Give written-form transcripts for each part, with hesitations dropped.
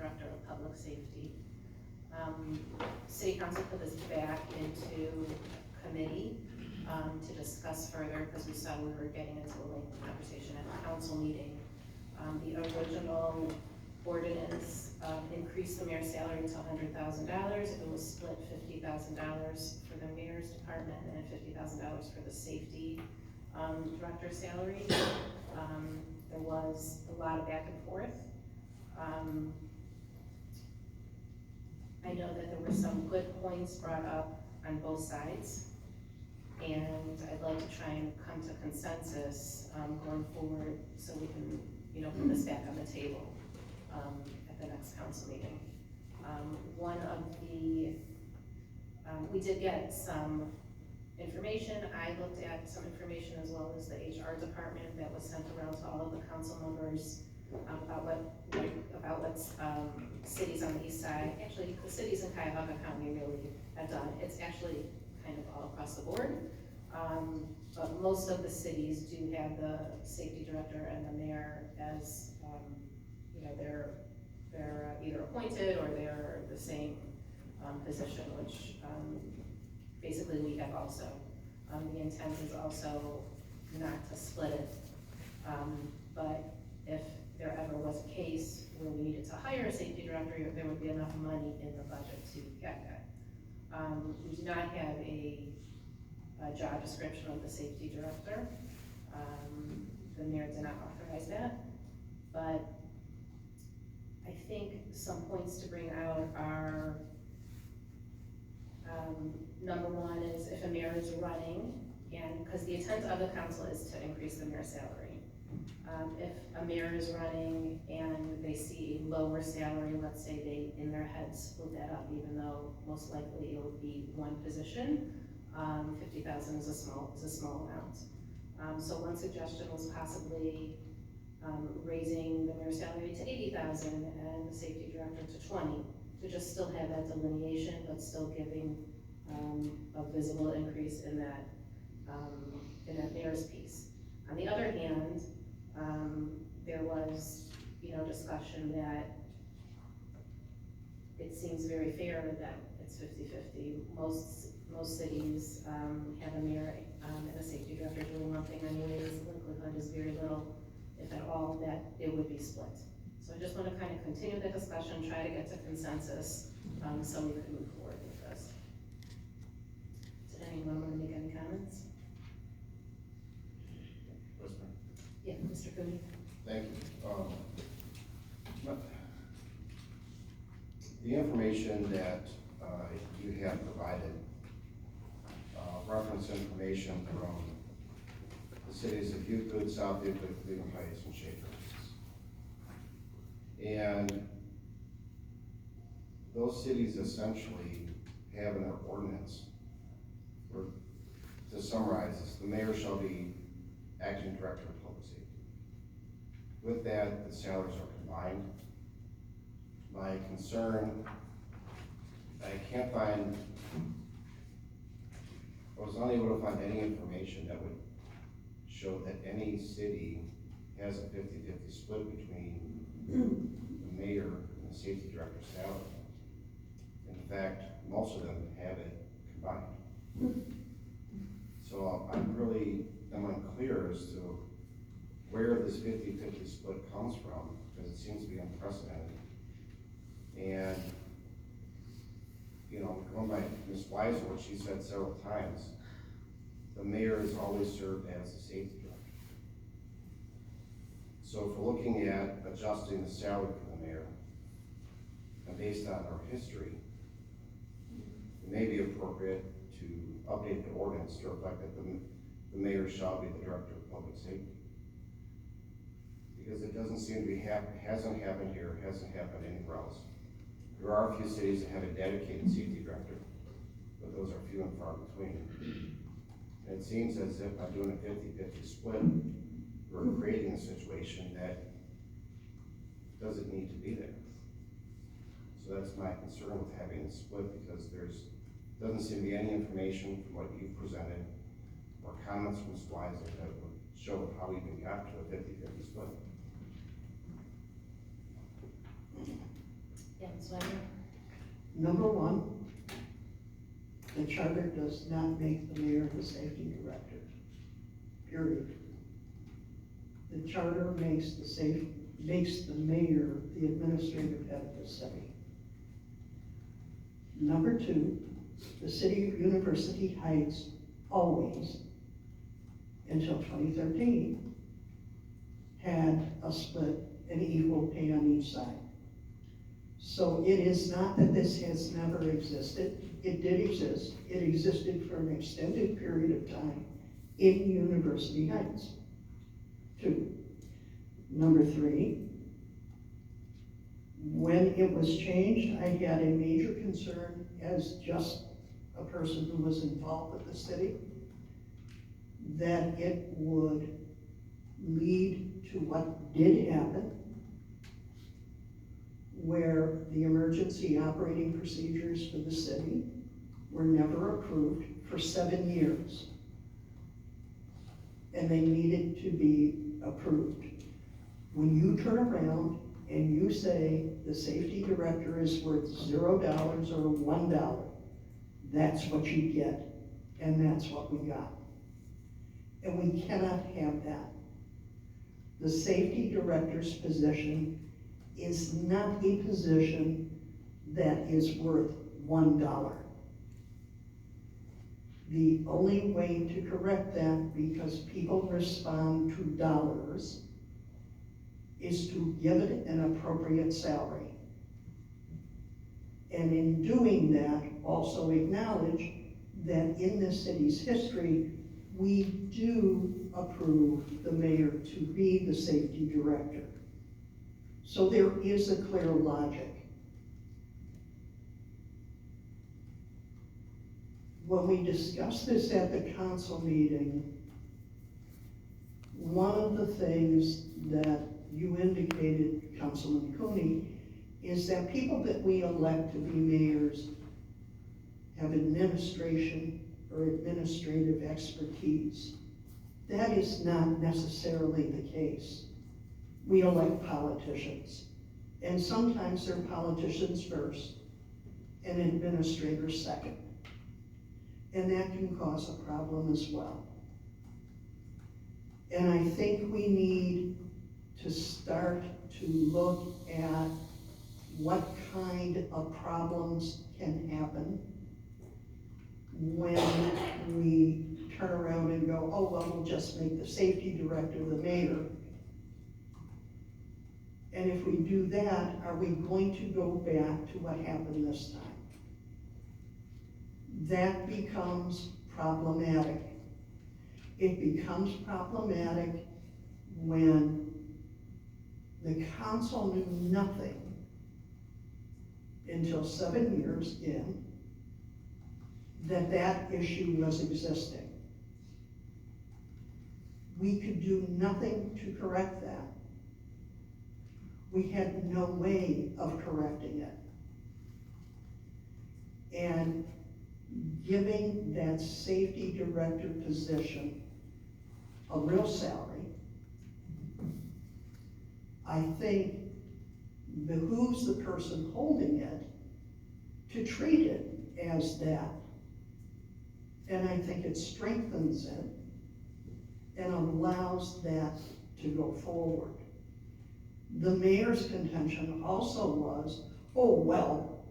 Director of Public Safety. City Council put this back into committee to discuss further, because we saw we were getting into a lengthy conversation at the council meeting. The original ordinance increased the mayor's salary to $100,000. It was split $50,000 for the mayor's department and $50,000 for the safety director's salary. There was a lot of back and forth. I know that there were some good points brought up on both sides, and I'd like to try and come to consensus going forward, so we can, put this back on the table at the next council meeting. One of the, we did get some information. I looked at some information as well as the HR department that was sent around to all of the council members about what cities on the east side, actually the cities in Cuyahoga County really have done. It's actually kind of all across the board. But most of the cities do have the safety director and the mayor as, they're either appointed or they're the same position, which basically we have also. The intent is also not to split it, but if there ever was a case where we needed to hire a safety director, there would be enough money in the budget to get that. We do not have a job description of the safety director. The mayor did not authorize that, but I think some points to bring out are, number one is if a mayor is running, and because the intent of the council is to increase the mayor's salary. If a mayor is running and they see a lower salary, let's say they, in their heads, split that up, even though most likely it would be one position, 50,000 is a small amount. So one suggestion was possibly raising the mayor's salary to 80,000 and the safety director to 20, to just still have that delineation, but still giving a visible increase in that mayor's piece. On the other hand, there was, discussion that it seems very fair that it's 50-50. Most cities have a mayor and a safety director doing one thing anyways. The likelihood is very little, if at all, that it would be split. So I just want to kind of continue the discussion, try to get to consensus, so we can move forward with this. Did anyone want to make any comments? Yeah, Mr. Cooney. Thank you. The information that you have provided, reference information from the cities of Euclid, South Euclid, Cleveland Heights, and Shaker. And those cities essentially have in their ordinance, or to summarize this, the mayor shall be acting director of public safety. With that, the salaries are combined. My concern, I can't find, I was unable to find any information that would show that any city has a 50-50 split between the mayor and the safety director's salary. In fact, most of them have it combined. So I'm really unclear as to where this 50-50 split comes from, because it seems to be unprecedented. And, going by Ms. Weiser, what she said several times, the mayor has always served as the safety director. So if we're looking at adjusting the salary for the mayor, and based on our history, it may be appropriate to update the ordinance to reflect that the mayor shall be the director of public safety. Because it doesn't seem to be hasn't happened here, hasn't happened anywhere else. There are a few cities that have a dedicated safety director, but those are few and far between. And it seems as if by doing a 50-50 split, we're creating a situation that doesn't need to be there. So that's my concern with having a split, because doesn't seem to be any information from what you've presented or comments from Ms. Weiser that would show how we even got to a 50-50 split. Yeah, Ms. Wiley? Number one, the charter does not make the mayor the safety director, period. The charter makes the mayor the administrative head of the city. Number two, the city of University Heights always, until 2013, had a split and equal pay on each side. So it is not that this has never existed. It did exist. It existed for an extended period of time in University Heights. Two. Number three, when it was changed, I had a major concern as just a person who was involved with the city, that it would lead to what did happen, where the emergency operating procedures for the city were never approved for 7 years. And they needed to be approved. When you turn around and you say the safety director is worth $0 or $1, that's what you get, and that's what we got. And we cannot have that. The safety director's position is not a position that is worth $1. The only way to correct that, because people respond to dollars, is to give it an appropriate salary. And in doing that, also acknowledge that in the city's history, we do approve the mayor to be the safety director. So there is a clear logic. When we discussed this at the council meeting, one of the things that you indicated, Councilman Cooney, is that people that we elect to be mayors have administration or administrative expertise. That is not necessarily the case. We elect politicians, and sometimes they're politicians first and administrators second. And that can cause a problem as well. And I think we need to start to look at what kind of problems can happen when we turn around and go, oh, well, we'll just make the safety director the mayor. And if we do that, are we going to go back to what happened this time? That becomes problematic. It becomes problematic when the council knew nothing until 7 years in that issue was existing. We could do nothing to correct that. We had no way of correcting it. And giving that safety director position a real salary, I think behooves the person holding it to treat it as that. And I think it strengthens it and allows that to go forward. The mayor's contention also was, oh, well,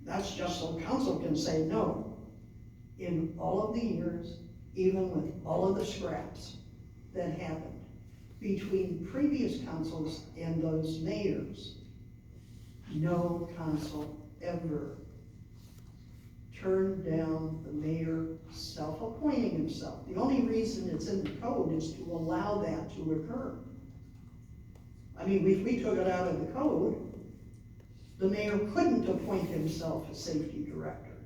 that's just so council can say no. In all of the years, even with all of the scraps that happened between previous councils and those mayors, no council ever turned down the mayor self-appointing himself. The only reason it's in the code is to allow that to occur. I mean, if we took it out of the code, the mayor couldn't appoint himself a safety director.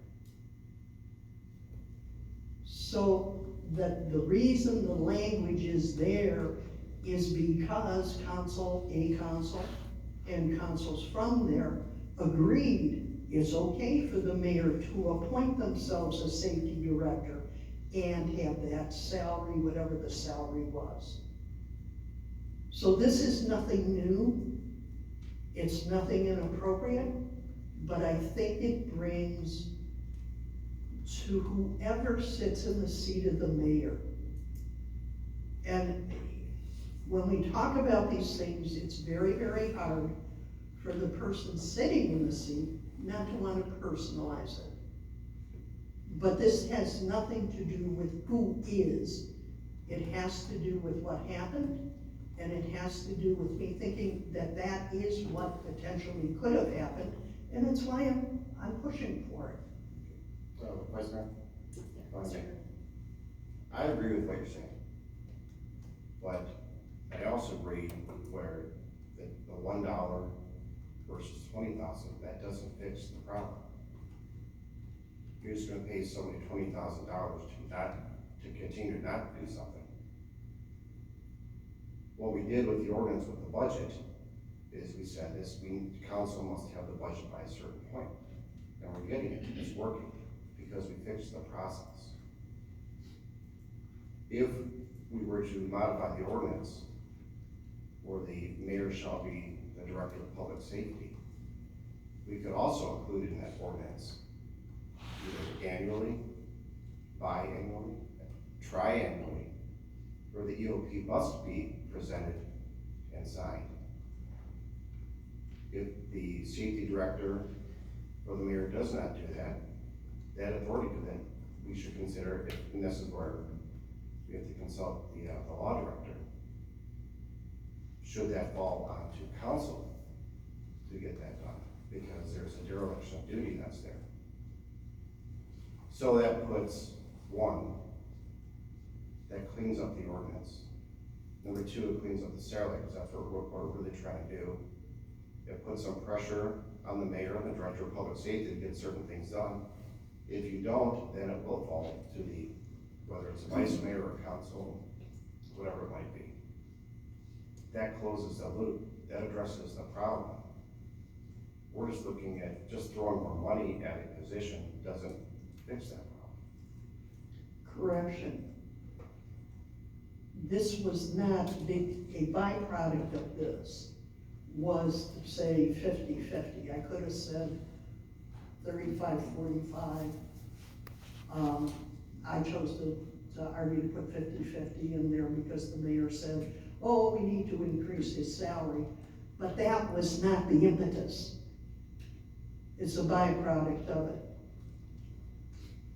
So that the reason the language is there is because a council and councils from there agreed it's okay for the mayor to appoint themselves a safety director and have that salary, whatever the salary was. So this is nothing new. It's nothing inappropriate, but I think it brings to whoever sits in the seat of the mayor. And when we talk about these things, it's very, very hard for the person sitting in the seat not to want to personalize it. But this has nothing to do with who is. It has to do with what happened, and it has to do with me thinking that that is what potentially could have happened, and that's why I'm pushing for it. So, Vice Mayor? Yeah, Mr. Green. I agree with what you're saying. But I also agree where the $1 versus $20,000, that doesn't fix the problem. You're just gonna pay somebody $20,000 to continue to not do something. What we did with the ordinance with the budget is we said this, council must have the budget by a certain point. And we're getting it, it's working, because we fixed the process. If we were to modify the ordinance, where the mayor shall be the director of public safety, we could also include in that ordinance either annually, biannually, triannually, where the EOP must be presented and signed. If the safety director or the mayor does not do that, that authority could then, we should consider it, and this is where we have to consult the law director. Should that fall onto council to get that done? Because there's a dereliction of duty that's there. So that puts one, that cleans up the ordinance. Number two, it cleans up the salary, because that's what we're really trying to do. It puts some pressure on the mayor and the director of public safety to get certain things done. If you don't, then it will fall to the, whether it's a vice mayor or council, whatever it might be. That closes the loop, that addresses the problem. We're just looking at just throwing more money at a position doesn't fix that problem. Correction. This was not, a byproduct of this was to say 50-50. I could have said 35-45. I chose to argue to put 50-50 in there because the mayor said, oh, we need to increase his salary. But that was not the impetus. It's a byproduct of it.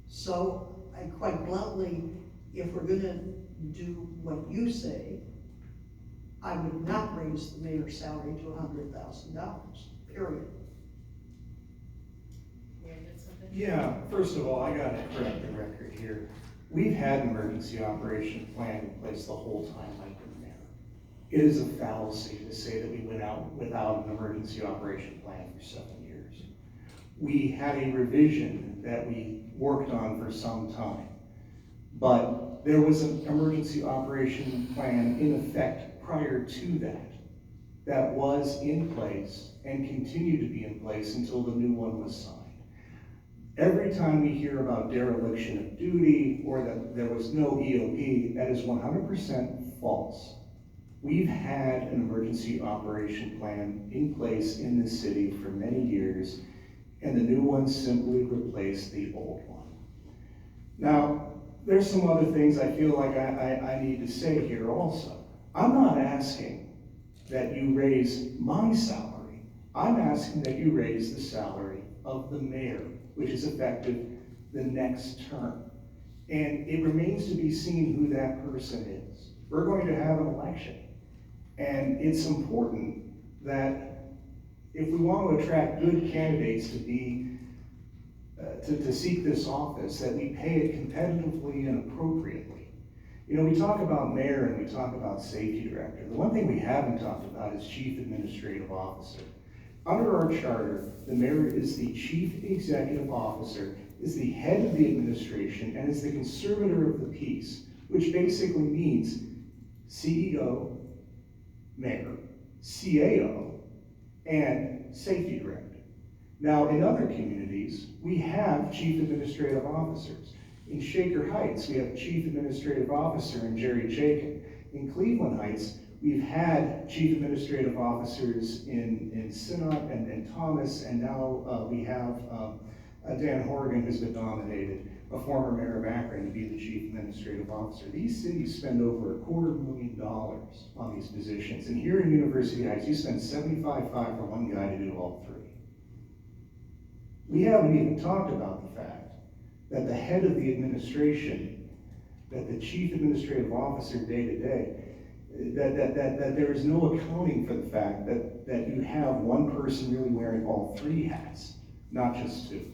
So, I quite bluntly, if we're gonna do what you say, I would not raise the mayor's salary to $100,000, period. Yeah, you had something? Yeah, first of all, I gotta correct the record here. We've had an emergency operation plan in place the whole time I've been there. It is a fallacy to say that we went out without an emergency operation plan for 7 years. We had a revision that we worked on for some time, but there was an emergency operation plan in effect prior to that was in place and continued to be in place until the new one was signed. Every time we hear about dereliction of duty or that there was no EOP, that is 100% false. We've had an emergency operation plan in place in this city for many years, and the new one simply replaced the old one. Now, there's some other things I feel like I need to say here also. I'm not asking that you raise my salary. I'm asking that you raise the salary of the mayor, which is effective the next term. And it remains to be seen who that person is. We're going to have an election. And it's important that if we want to attract good candidates to be to seek this office, that we pay it competitively and appropriately. You know, we talk about mayor and we talk about safety director. The one thing we haven't talked about is chief administrative officer. Under our charter, the mayor is the chief executive officer, is the head of the administration, and is the conservator of the peace, which basically means CEO, mayor, CAO, and safety director. Now, in other communities, we have chief administrative officers. In Shaker Heights, we have chief administrative officer in Jerry Chaikin. In Cleveland Heights, We've had chief administrative officers in Sinnott and Thomas, and now we have Dan Horgan, who's been nominated, a former mayor of Akron, to be the chief administrative officer. These cities spend over $250,000 on these positions, and here in University Heights, you spend $75,500 for one guy to do all three. We haven't even talked about the fact that the head of the administration, that the chief administrative officer day to day, that there is no accounting for the fact that you have one person really wearing all three hats, not just two.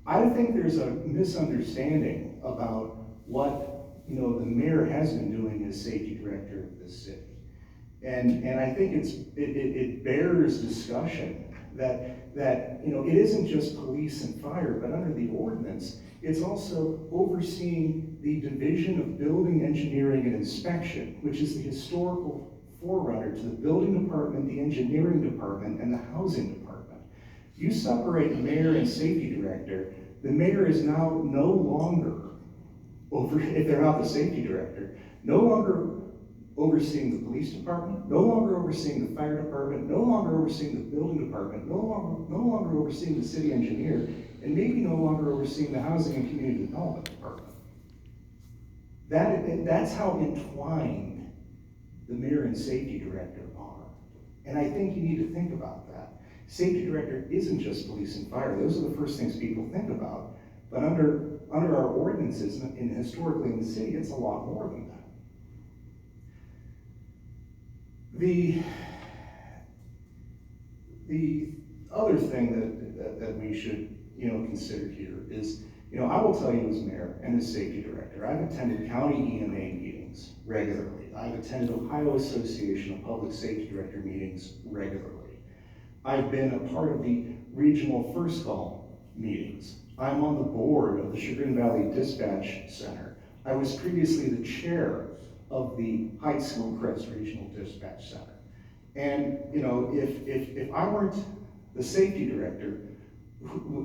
I think there's a misunderstanding about what, you know, the mayor has been doing as safety director of this city. And I think it bears discussion that, you know, it isn't just police and fire, but under the ordinance, it's also overseeing the Division of Building Engineering and Inspection, which is the historical forerunner to the building department, the engineering department, and the housing department. You separate the mayor and safety director, the mayor is now no longer if they're not the safety director, no longer overseeing the police department, no longer overseeing the fire department, no longer overseeing the building department, no longer overseeing the city engineer, and maybe no longer overseeing the housing and community development department. That's how entwined the mayor and safety director are. And I think you need to think about that. Safety director isn't just police and fire. Those are the first things people think about. But under our ordinances and historically in the city, it's a lot more than that. The other thing that we should, you know, consider here is, you know, I will tell you as mayor and as safety director, I've attended county EMA meetings regularly. I've attended Ohio Association of Public Safety Director meetings regularly. I've been a part of the regional first call meetings. I'm on the board of the Chagrin Valley Dispatch Center. I was previously the chair of the Heights Schoolcrest Regional Dispatch Center. And, you know, if I weren't the safety director,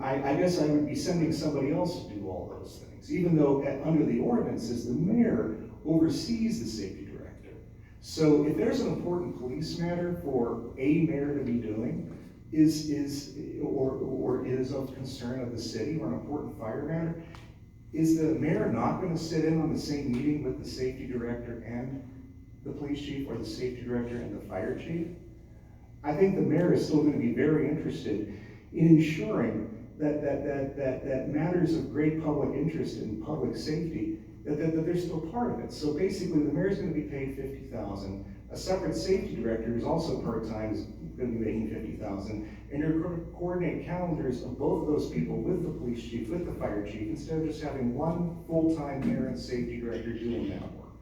I guess I would be sending somebody else to do all those things, even though under the ordinances, the mayor oversees the safety director. So if there's an important police matter for a mayor to be doing, or is of concern of the city, or an important fire matter, is the mayor not going to sit in on the same meeting with the safety director and the police chief, or the safety director and the fire chief? I think the mayor is still going to be very interested in ensuring that matters of great public interest in public safety, that they're still part of it. So basically, the mayor's going to be paid $50,000. A separate safety director who's also part-time is going to be making $50,000. And you're going to coordinate calendars of both of those people with the police chief, with the fire chief, instead of just having one full-time mayor and safety director doing that work.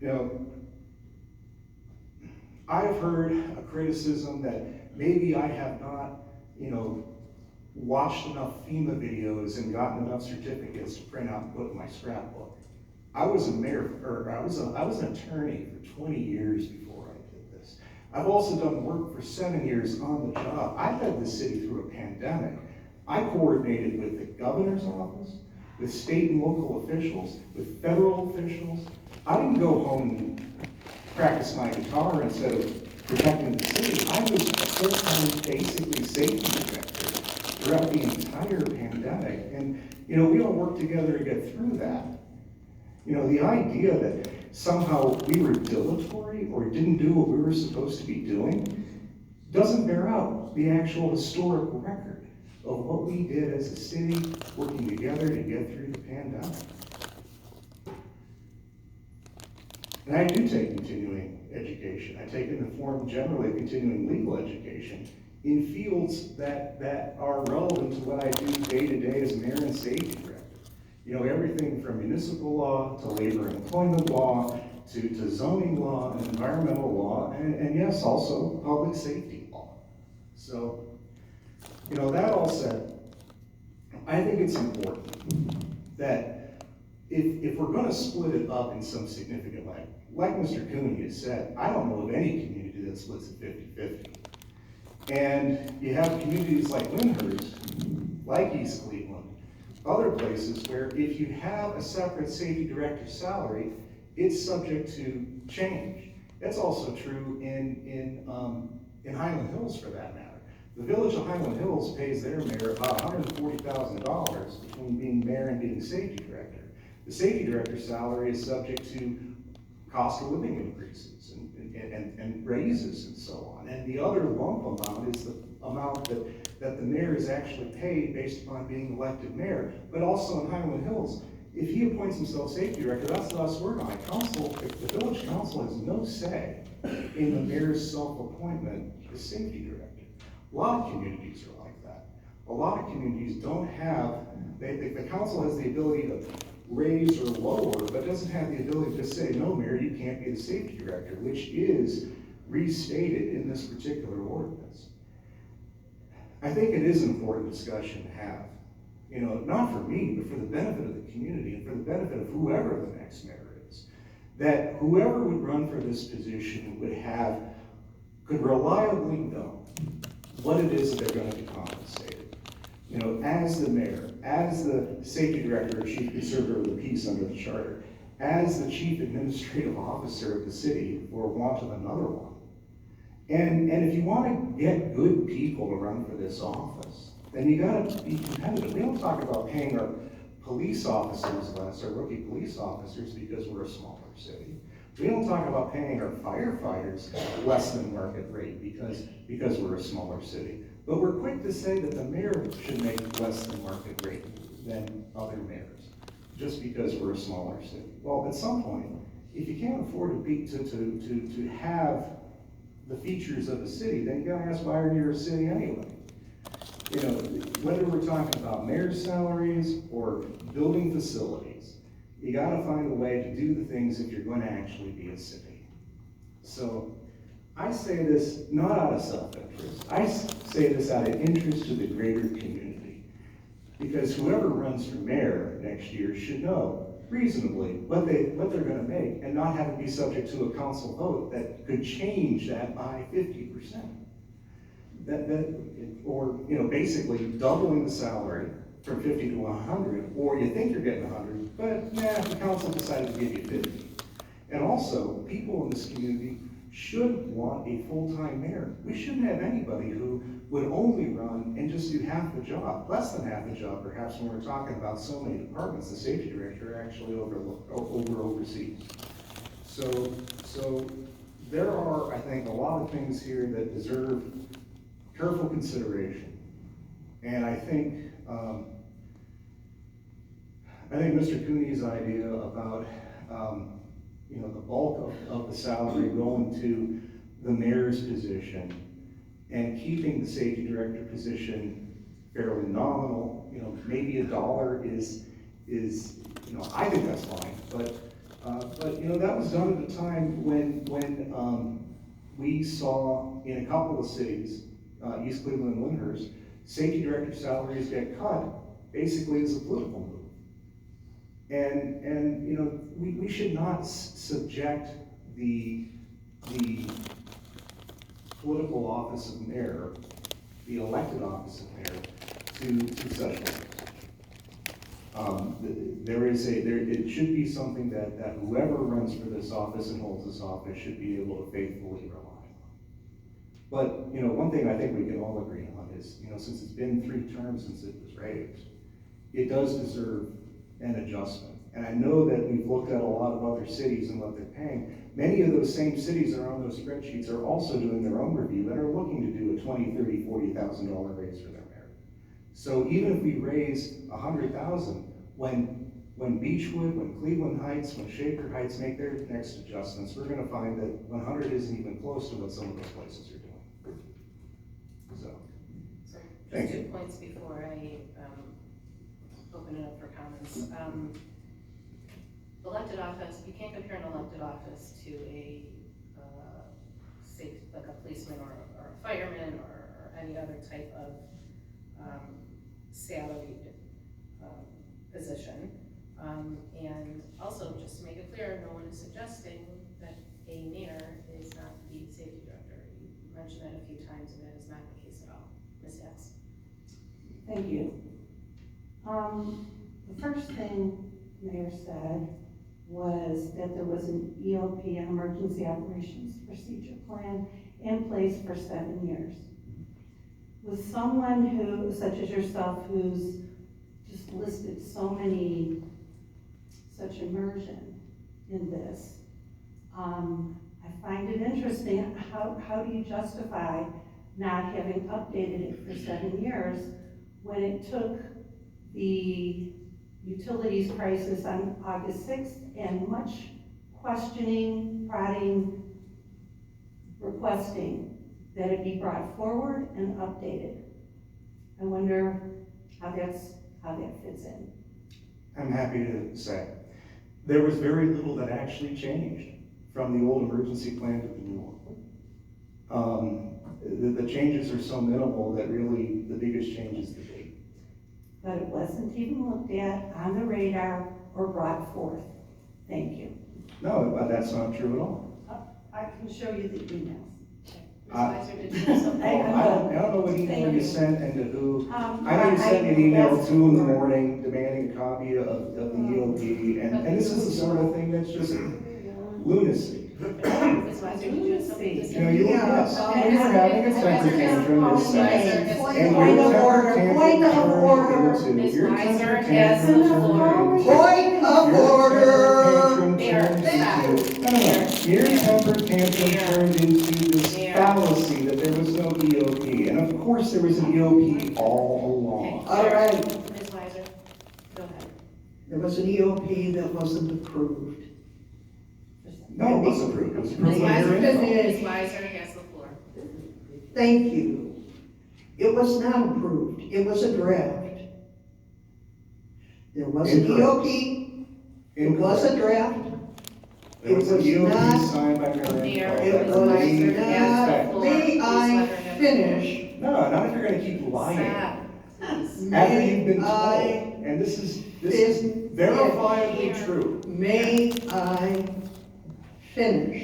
You know, I've heard a criticism that maybe I have not, you know, watched enough FEMA videos and gotten enough certificates to print out and put in my scrapbook. I was a mayor, or I was an attorney for 20 years before I did this. I've also done work for 7 years on the job. I led the city through a pandemic. I coordinated with the governor's office, with state and local officials, with federal officials. I didn't go home and practice my guitar instead of protecting the city. I was a full-time, basically safety director throughout the entire pandemic. And, you know, we all worked together to get through that. You know, the idea that somehow we were dilatory or didn't do what we were supposed to be doing doesn't bear out the actual historical record of what we did as a city working together to get through the pandemic. And I do take continuing education. I take it in the form generally of continuing legal education in fields that are relevant to what I do day to day as mayor and safety director. You know, everything from municipal law to labor and employment law to zoning law and environmental law, and yes, also public safety law. So, you know, that all said, I think it's important that if we're going to split it up in some significant way, like Mr. Cooney has said, I don't know of any community that splits it 50-50. And you have communities like Lyndhurst, like East Cleveland, other places where if you have a separate safety director's salary, it's subject to change. That's also true in Highland Hills for that matter. The village of Highland Hills pays their mayor about $140,000 between being mayor and being safety director. The safety director's salary is subject to cost of living increases and raises and so on. And the other lump amount is the amount that the mayor is actually paid based upon being elected mayor. But also in Highland Hills, if he appoints himself safety director, that's the last word on it. The village council has no say in the mayor's self-appointment as safety director. A lot of communities are like that. A lot of communities don't have, the council has the ability to raise or lower, but doesn't have the ability to say, no, mayor, you can't be the safety director, which is restated in this particular ordinance. I think it is an important discussion to have. You know, not for me, but for the benefit of the community and for the benefit of whoever the next mayor is. That whoever would run for this position could reliably know what it is that they're going to be compensated. You know, as the mayor, as the safety director or chief conservator of the peace under the charter, as the chief administrative officer of the city, for want of another one. And if you want to get good people to run for this office, then you gotta be competitive. We don't talk about paying our police officers less, our rookie police officers, because we're a smaller city. We don't talk about paying our firefighters less than market rate because we're a smaller city. But we're quick to say that the mayor should make less than market rate than other mayors, just because we're a smaller city. Well, at some point, if you can't afford to have the features of a city, then you gotta ask, why are you a city anyway? You know, whether we're talking about mayor's salaries or building facilities, you gotta find a way to do the things if you're going to actually be a city. So I say this not out of self-interest. I say this out of interest to the greater community. Because whoever runs for mayor next year should know reasonably what they're gonna make and not have it be subject to a council vote that could change that by 50%. Or, you know, basically doubling the salary from 50 to 100, or you think you're getting 100, but nah, the council decided to give you 50. And also, people in this community should want a full-time mayor. We shouldn't have anybody who would only run and just do half the job, less than half the job, perhaps, when we're talking about so many departments the safety director actually oversees. So there are, I think, a lot of things here that deserve careful consideration. And I think Mr. Cooney's idea about you know, the bulk of the salary going to the mayor's position and keeping the safety director position fairly nominal, you know, maybe $1 is you know, I think that's fine, but you know, that was done at a time when we saw in a couple of cities, East Cleveland and Lyndhurst, safety director salaries get cut basically as a political move. And you know, we should not subject the political office of mayor, the elected office of mayor, to such limits. It should be something that whoever runs for this office and holds this office should be able to faithfully rely on. But, you know, one thing I think we can all agree on is, you know, since it's been 3 terms since it was raised, it does deserve an adjustment. And I know that we've looked at a lot of other cities and what they're paying. Many of those same cities that are on those spreadsheets are also doing their own review and are looking to do a $20,000, $30,000, $40,000 raise for their mayor. So even if we raise $100,000, when Beechwood, when Cleveland Heights, when Shaker Heights make their next adjustments, we're gonna find that 100 isn't even close to what some of those places are doing. So, thank Just you. 2 points before I open it up for comments. Elected office, you can't compare an elected office to a like a policeman or a fireman or any other type of salaried position. And also, just to make it clear, no one is suggesting that a mayor is not the safety director. You mentioned that a few times, and that is not the case at all. Ms. Hess? Thank you. The first thing Mayor said was that there was an EOP, an Emergency Operations Procedure Plan, in place for 7 years. With someone who, such as yourself, who's just listed such immersion in this, I find it interesting, how do you justify not having updated it for 7 years when it took the utilities crisis on August 6th and much questioning, prodding, requesting that it be brought forward and updated? I wonder how that fits in. I'm happy to say, there was very little that actually changed from the old emergency plan to the new one. The changes are so minimal that really the biggest change is the date. But it wasn't even looked at, on the radar, or brought forth. Thank you. No, but that's not true at all. I can show you the emails. Ms. Weiser, did you have something? I don't know what email Thank you you. sent and to who. I know you sent me an email at 2 in the morning demanding a copy of the EOP, and this is the sort of thing that's just lunacy. Ms. Weiser, did you have something to You know, say? you were having a temper tantrum this second. Point And of your order, temper point of tantrum order. turned into- Ms. your Weiser temper has tantrum the turned floor. into- Point of your order. temper Mayor, tantrum turned stop. into- No. Your temper tantrum Mayor. turned into this Mayor. fallacy that there was no EOP. And of course, there was an EOP all along. All right, Ms. Weiser, go ahead. there was an EOP that wasn't approved. No, it was approved. It was approved Ms. by your info. Ms. Weiser has the floor. Thank you. It was not approved, it was a draft. There was an Incorrect. EOP, it was a draft, There was an it was EOP not- signed by your Mayor, info. it that was remained Weiser has the intact. floor. may Please I let her have the finish? No, not if you're gonna keep lying. Stop, please. After you've been May told, I and this is verifiably true. May I finish?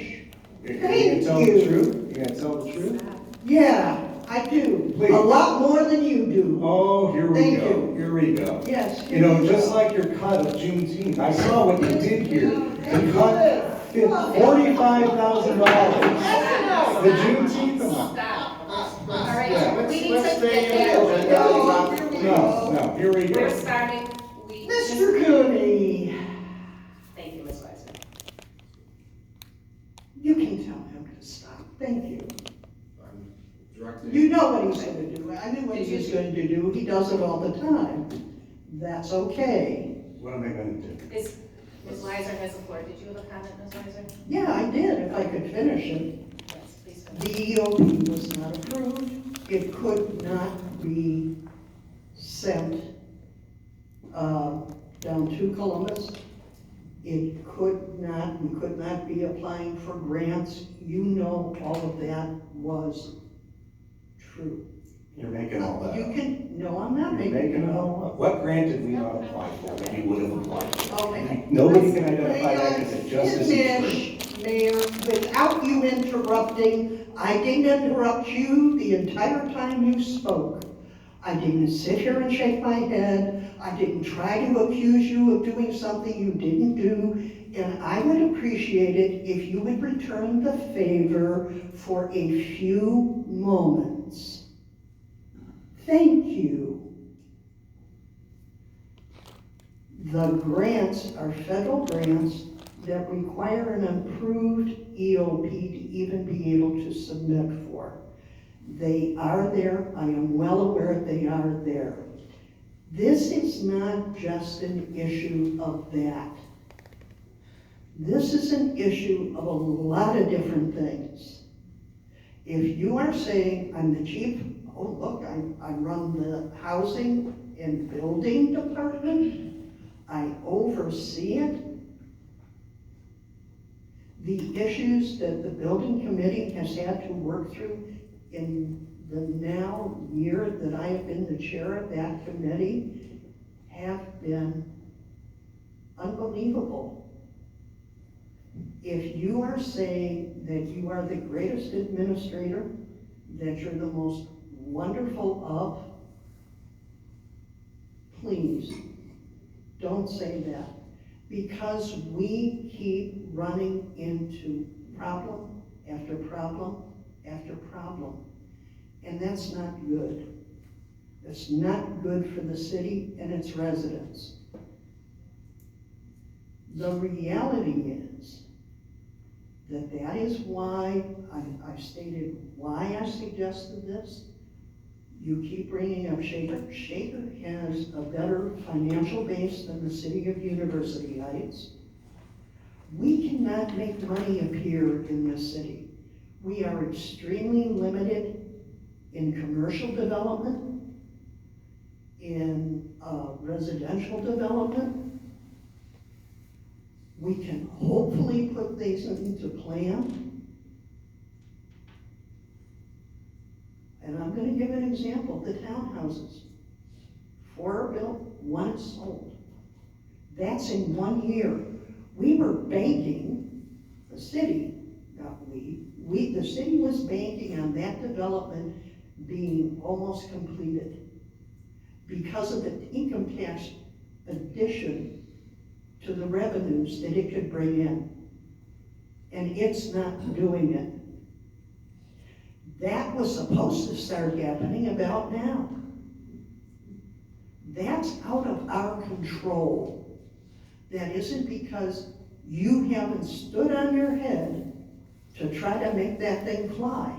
You're Thank gonna tell you. the truth? You're gonna tell the truth? Stop. Yeah, I do. Please. A lot more than you do. Oh, here we Thank go, you. here we go. Yes. You know, just like your cut of Juneteenth, I saw what you did here. You cut $45,000. The Juneteenth amount. Stop. All Yeah, right, we need let's to stay get in that. the No, here we We're go. starting, Mr. Cooney, Thank you, Ms. Weiser. you can tell him to stop. Thank you. I'm directing. You know what he's gonna do. I knew what Did he was you- going to do. He does it all the time. That's okay. What am I gonna do? Ms. Weiser has the floor. Did you have a comment, Ms. Weiser? Yeah, I did, if I could finish it. Yes, please. The EOP was not approved. It could not be sent down to Columbus. We could not be applying for grants. You know, all of that was true. You're making all that You up. can, no, I'm not You're making making it it up. all up. What grant did we not apply for that we would have applied for? Okay. Nobody can identify that because it just isn't true. Finish, Mayor, without you interrupting. I didn't interrupt you the entire time you spoke. I didn't sit here and shake my head. I didn't try to accuse you of doing something you didn't do. And I would appreciate it if you would return the favor for a few moments. Thank you. The grants are federal grants that require an approved EOP to even be able to submit for. They are there, I am well aware they are there. This is not just an issue of that. This is an issue of a lot of different things. If you are saying, I'm the chief, oh look, I run the housing and building department, I oversee it. The issues that the building committee has had to work through in the now year that I have been the chair of that committee have been unbelievable. If you are saying that you are the greatest administrator, that you're the most wonderful of, please don't say that. because we keep running into problem after problem after problem. And that's not good. That's not good for the city and its residents. The reality is that is why I've stated why I suggested this. You keep bringing up Shaker. Shaker has a better financial base than the city of University Heights. We cannot make money appear in this city. We are extremely limited in commercial development, in residential development. We can hopefully put things into plan. And I'm going to give an example, the townhouses. 4 are built, 1 is sold. That's in 1 year. We were banking, the city, not we, the city was banking on that development being almost completed because of the income tax addition to the revenues that it could bring in. And it's not doing it. That was supposed to start happening about now. That's out of our control. That isn't because you haven't stood on your head to try to make that thing fly.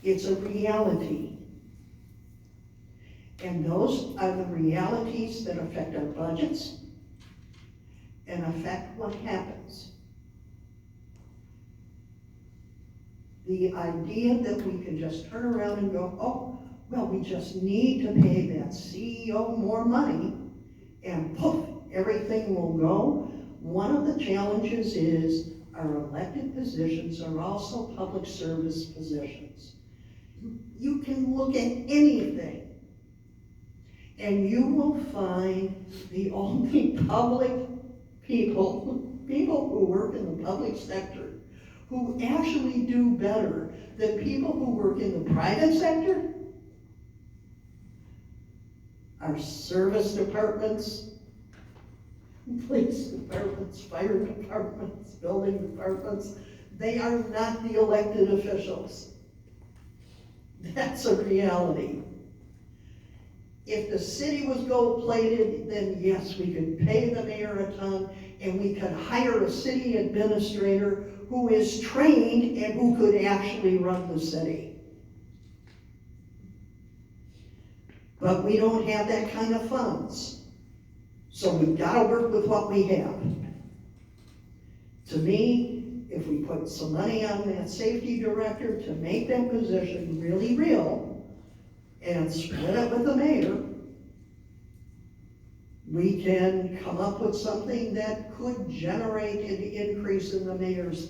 It's a reality. And those are the realities that affect our budgets and affect what happens. The idea that we can just turn around and go, oh, well, we just need to pay that CEO more money and poof, everything will go. One of the challenges is our elected positions are also public service positions. You can look at anything and you will find the only public people who work in the public sector who actually do better than people who work in the private sector are service departments, police departments, fire departments, building departments. They are not the elected officials. That's a reality. If the city was gold-plated, then yes, we could pay the mayor a ton and we could hire a city administrator who is trained and who could actually run the city. But we don't have that kind of funds. So we've got to work with what we have. To me, if we put some money on that safety director to make that position really real and split it with the mayor, we can come up with something that could generate an increase in the mayor's